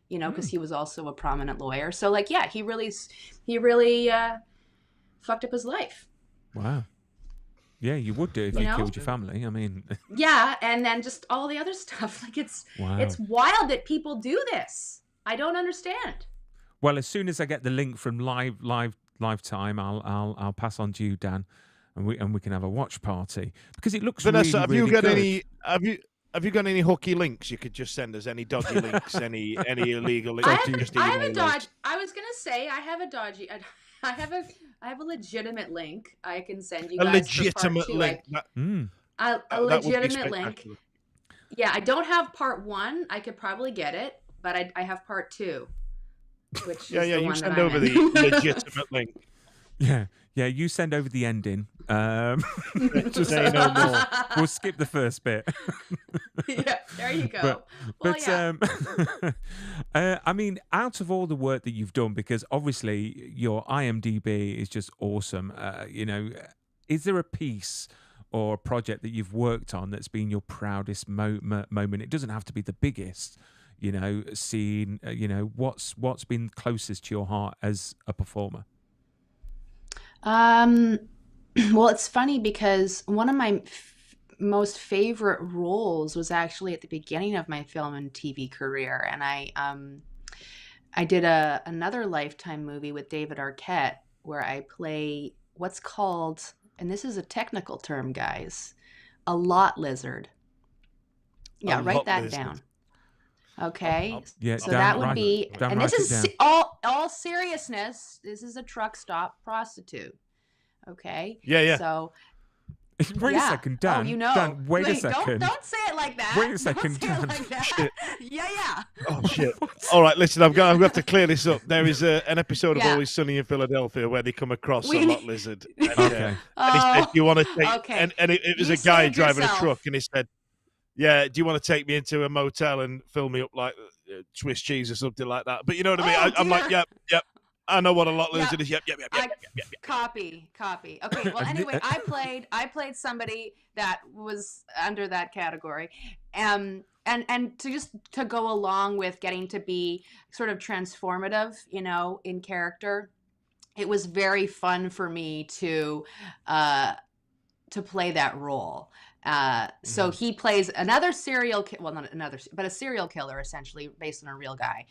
you know, because he was also a prominent lawyer. So like, yeah, he really fucked up his life. Wow. Yeah, you would do if you killed your family. I mean, yeah, and then just all the other stuff. Like it's wild that people do this. I don't understand. Well, as soon as I get the link from Lifetime, I'll pass on to you, Dan. And we can have a watch party because it looks Vanessa, really, really good. Have you got any hooky links you could just send us? Any dodgy links? any illegal links? I have a dodgy. I was gonna say I have a dodgy. I have a legitimate link I can send you guys. A legitimate link. A legitimate link. Yeah, I don't have part 1. I could probably get it, but I have part 2. Which you send over the legitimate link. Yeah, you send over the ending. Just say no more. We'll skip the first bit. Yeah, there you go. I mean, out of all the work that you've done, because obviously your IMDb is just awesome. You know, is there a piece or a project that you've worked on that's been your proudest moment? It doesn't have to be the biggest. You know, scene. You know, what's been closest to your heart as a performer? Well, it's funny because one of my most favorite roles was actually at the beginning of my film and TV career, and I did another Lifetime movie with David Arquette where I play what's called, and this is a technical term, guys, a lot lizard. Yeah, write that down. Okay. Yeah, so that would be, and this is all seriousness. This is a truck stop prostitute. Okay. Yeah. So. Wait a second, Dan. Oh, you know. Dan, wait a second. Don't say it like that. Wait a second, Dan. Shit. Yeah. Oh shit! All right, listen, I'm going to have to clear this up. There is an episode of Always Sunny in Philadelphia where they come across a lot lizard. And, Okay. And he said, "Do you want to take?" Okay. And it was You a guy saved driving yourself. a truck, and he said, "Yeah, do you want to take me into a motel and fill me up like Swiss cheese or something like that. But you know what I mean? I'm like, yep. I know what a lot lizard is. Yep. Copy. Okay. Well, anyway, I played somebody that was under that category, and to go along with getting to be sort of transformative, in character, it was very fun for me to play that role. So he plays another well, not another, but a serial killer, essentially based on a real guy,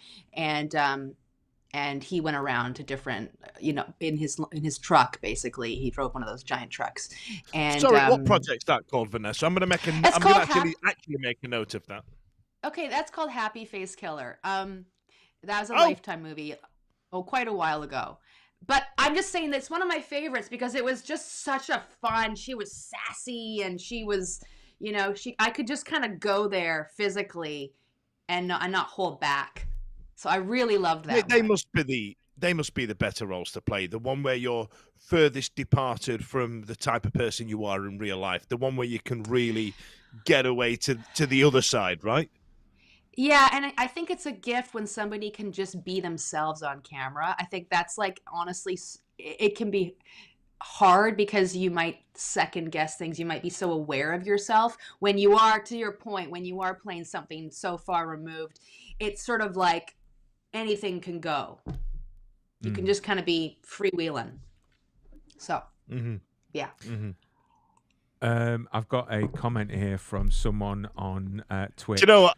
and he went around to different, in his truck. Basically, he drove one of those giant trucks. And sorry, what project's that called, Vanessa? I'm going to actually make a note of that. Okay, that's called Happy Face Killer. That was a Lifetime movie, quite a while ago. But I'm just saying that's one of my favorites because it was just such a fun. She was sassy, and she was, I could just kind of go there physically and not hold back. So I really loved that. They must be the better roles to play. The one where you're furthest departed from the type of person you are in real life. The one where you can really get away to the other side, right? Yeah, and I think it's a gift when somebody can just be themselves on camera. I think that's honestly, it can be hard because you might second guess things. You might be so aware of yourself when you are, to your point, when you are playing something so far removed. It's sort of like anything can go. You can just kind of be freewheeling. So, yeah. I've got a comment here from someone on Twitch. Do you know what?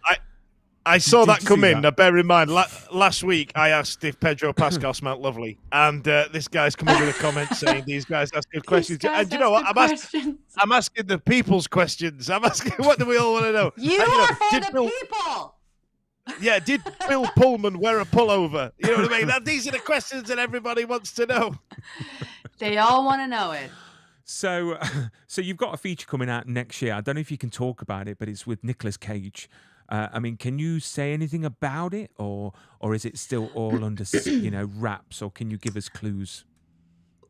I saw that come in. Now, bear in mind, last week I asked if Pedro Pascal smelled lovely, and this guy's come in with a comment saying these guys ask good questions. And you know what? I'm asking the people's questions. I'm asking, what do we all want to know? You are for the people. Yeah, did Bill Pullman wear a pullover? You know what I mean? These are the questions that everybody wants to know. They all want to know it. So you've got a feature coming out next year. I don't know if you can talk about it, but it's with Nicolas Cage. Can you say anything about it, or is it still all under wraps, or can you give us clues?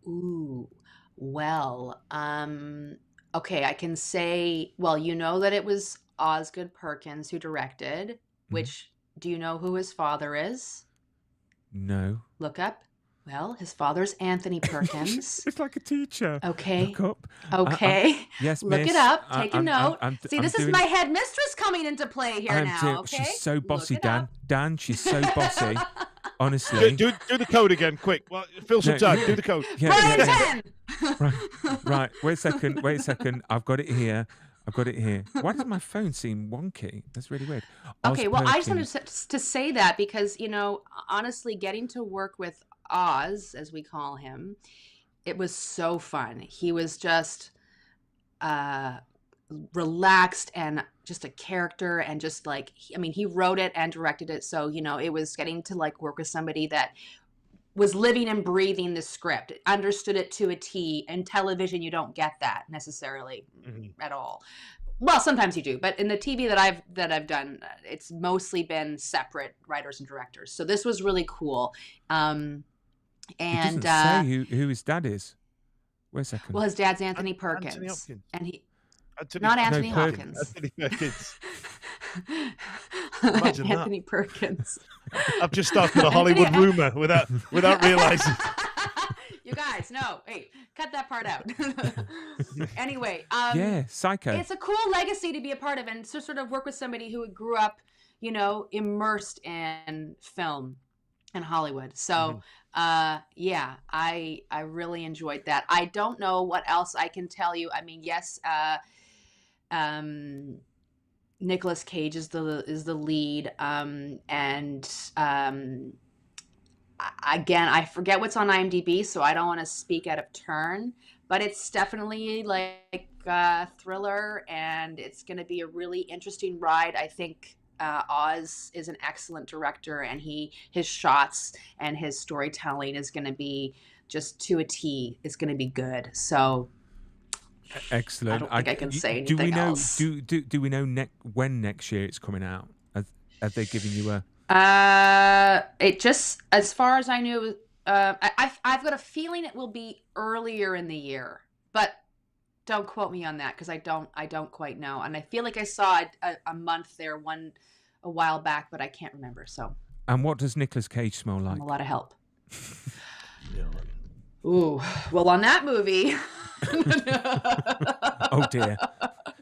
Ooh, well, okay, I can say, well, that it was Osgood Perkins who directed, which, do you know who his father is? No. Look up. Well, his father's Anthony Perkins. It's like a teacher. Okay. Look up. Okay. Yes, Look miss. it up. Take a note. See, this is doing... my headmistress coming into play here now. Okay. She's so bossy, Dan. Dan, she's so bossy. Honestly. Do the code again, quick. Well, fill some time. Do the code. Yeah. Right. Wait a second. I've got it here. Why does my phone seem wonky? That's really weird. Okay, well, I just wanted to say that because, honestly, getting to work with Oz, as we call him, it was so fun. He was just relaxed and just a character, and just he wrote it and directed it. So, it was getting to work with somebody that was living and breathing the script, understood it to a T. In television, you don't get that necessarily at all. Well, sometimes you do, but in the TV that I've done, it's mostly been separate writers and directors. So this was really cool. It doesn't say who his dad is. Wait a second. Well, his dad's Anthony Perkins, Anthony Hopkins. And he not Anthony Hopkins. Anthony Perkins. Anthony Perkins. I've just started a Hollywood rumor without realizing. You guys, no, hey, cut that part out. Anyway, Psycho. It's a cool legacy to be a part of, and to sort of work with somebody who grew up, immersed in film and Hollywood. So, I really enjoyed that. I don't know what else I can tell you. I mean, yes, Nicolas Cage is the lead, again, I forget what's on IMDb, so I don't want to speak out of turn, but it's definitely like a thriller, and it's going to be a really interesting ride. I think Oz is an excellent director, and his shots and his storytelling is going to be just to a T. It's going to be good. So excellent. I don't think I can say anything else. Do we know when next year it's coming out? Have they given you a? It just, as far as I knew, I've got a feeling it will be earlier in the year, but don't quote me on that because I don't quite know. And I feel like I saw a month there a while back, but I can't remember. So And what does Nicolas Cage smell like? I'm a lot of help. Ooh, well, on that movie. Oh dear.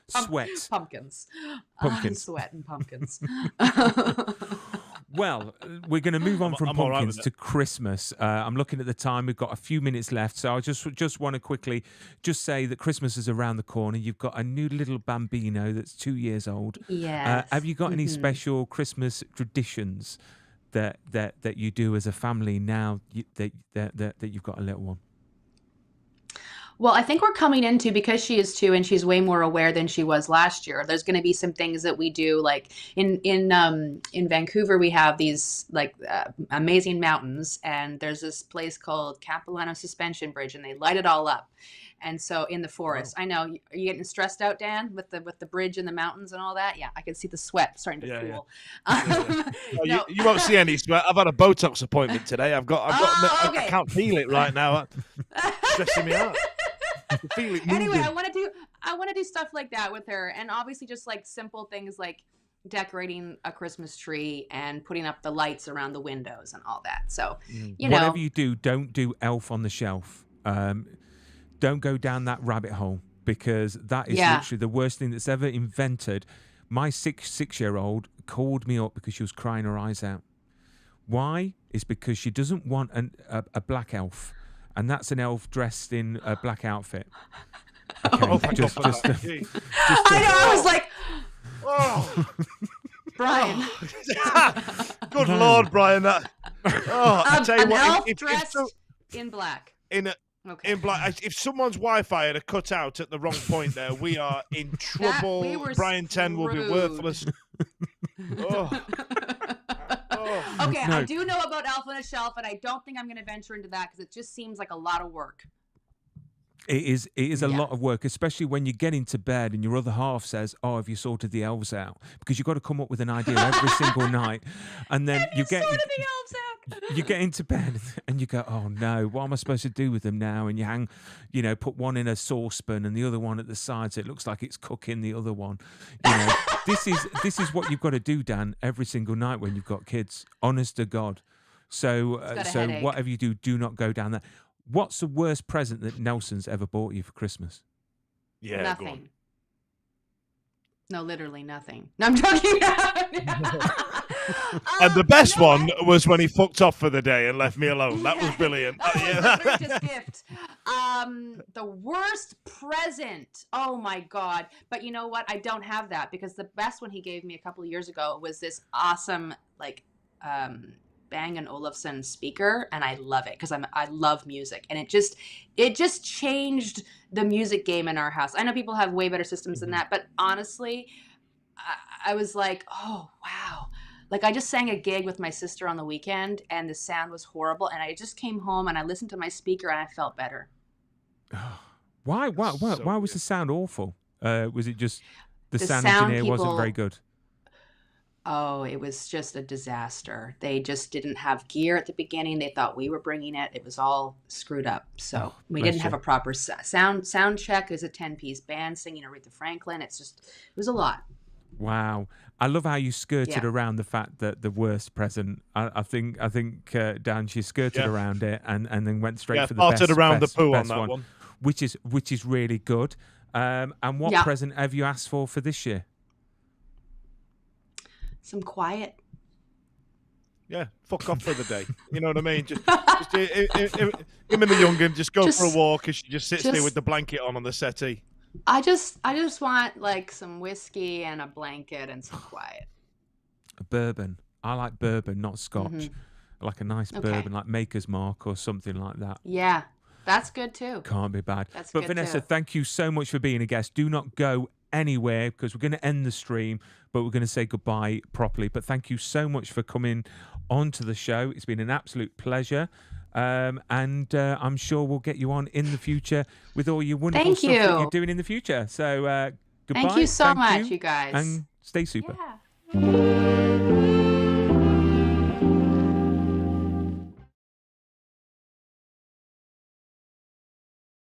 Sweat. Pumpkins. Sweat and pumpkins. Well, we're going to move on from I'm all right pumpkins with to Christmas. I'm looking at the time. We've got a few minutes left. So I just want to quickly just say that Christmas is around the corner. You've got a new little bambino that's 2 years old. Yes. Have you got any special Christmas traditions that you do as a family now that you've got a little one? Well, I think we're coming into, because she is 2 and she's way more aware than she was last year. There's going to be some things that we do, like in Vancouver, we have these like amazing mountains, and there's this place called Capilano Suspension Bridge, and they light it all up. And so in the forest, I know, are you getting stressed out, Dan, with the bridge and the mountains and all that? Yeah, I can see the sweat starting to cool. No. You won't see any sweat. I've had a Botox appointment today. I can't feel it right now. It's stressing me out. Feel it anyway, I want to do stuff like that with her, and obviously just like simple things like decorating a Christmas tree and putting up the lights around the windows and all that. So, you know, whatever you do, don't do Elf on the Shelf. Don't go down that rabbit hole, because that is literally the worst thing that's ever invented. My six-year-old called me up because she was crying her eyes out. Why? It's because she doesn't want a black elf. And that's an elf dressed in a black outfit. Okay, I know. I was like, Brian. Good Lord, Brian. I tell you an what, elf dressed in black. In black. If someone's Wi-Fi had a cut out at the wrong point there, we are in trouble. Brian 10 will be worthless. Okay, no. I do know about Elf on a Shelf, and I don't think I'm going to venture into that because it just seems like a lot of work. It is a lot of work, especially when you get into bed and your other half says, "Oh, have you sorted the elves out?" Because you've got to come up with an idea every single night, and then you get sorted the elves out. You get into bed and you go, "Oh no, what am I supposed to do with them now?" And you hang, put one in a saucepan and the other one at the side, so it looks like it's cooking the other one. This is what you've got to do, Dan, every single night when you've got kids. Honest to God. So whatever you do not go down that. What's the worst present that Nelson's ever bought you for Christmas? Yeah, nothing. No, literally nothing. No, I'm joking. And the best one was when he fucked off for the day and left me alone. That was brilliant. That was gift. The worst present. Oh my God. But you know what? I don't have that, because the best one he gave me a couple of years ago was this awesome, Bang & Olufsen speaker, and I love it because I love music, and it just changed the music game in our house. I know people have way better systems than that, but honestly, I was like, oh wow. Like, I just sang a gig with my sister on the weekend, and the sound was horrible, and I just came home and I listened to my speaker and I felt better. Why was the sound awful? Was it just the sound engineer wasn't very good? Oh, it was just a disaster. They just didn't have gear at the beginning. They thought we were bringing it. It was all screwed up. So we didn't have a proper sound check. It was a 10-piece band singing Aretha Franklin. It was a lot. Wow. I love how you skirted around the fact that the worst present. I think Dan, she skirted around it and then went straight for the best. Around the poo best on that one. Which is really good. And what present have you asked for this year? Some quiet. Yeah, fuck off for the day. You know what I mean? Just him and the young'un just go for a walk, and she just sits there with the blanket on the settee. I just want like some whiskey and a blanket and some quiet. A bourbon. I like bourbon, not scotch. I like a nice bourbon, like Maker's Mark or something like that. Yeah, that's good too. Can't be bad. But Vanessa, thank you so much for being a guest. Do not go anywhere, because we're going to end the stream, but we're going to say goodbye properly. But thank you so much for coming onto the show. It's been an absolute pleasure. And I'm sure we'll get you on in the future with all your wonderful stuff that you're doing in the future. So goodbye. Thank you so much, you guys. And stay super. Yeah.